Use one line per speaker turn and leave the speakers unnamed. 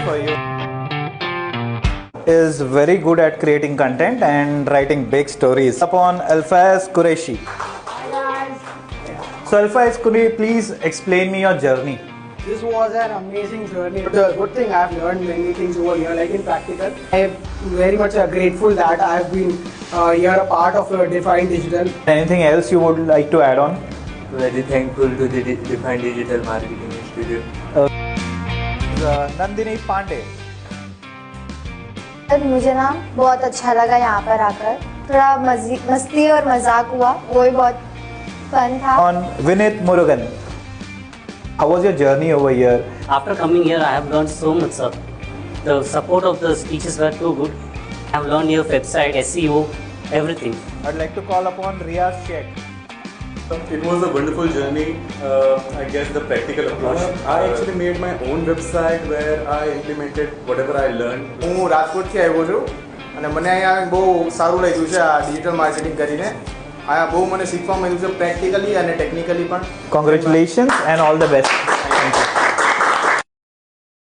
for you. Is very good at creating content and writing big stories. Upon Alfaiz Qureshi. So Alfaiz, could you please explain me your journey?
This was an amazing journey. The good thing, I've learned many things over here, like in practical. I'm very much grateful that I've been here a part of Define Digital.
Anything else you would like to add on?
Very thankful to the Define Digital Marketing Institute.
Nandini Pandey.
मुझे ना बहुत अच्छा लगा यहाँ पर आकर, थोड़ा मस्ती और मजाक हुआ, वो भी बहुत फन था.
On Vinit Murugan. How was your journey over here?
After coming here, I have learned so much, sir. The support of the teachers were too good. I have learned your website, SEO, everything.
I'd like to call upon Riyaz Sheikh.
It was a wonderful journey. I guess the practical approach. I actually made my own website where I implemented whatever I learned.
હું રાજકોટથી આવ્યો છું અને મને અહીંયા બહુ સારું લાગ્યું છે આ ડિજિટલ માર્કેટિંગ કરીને. અહીંયા બહુ મને શીખવા મળ્યું છે પ્રેક્ટિકલી અને ટેકનિકલી પણ.
Congratulations and all the best. Thank you.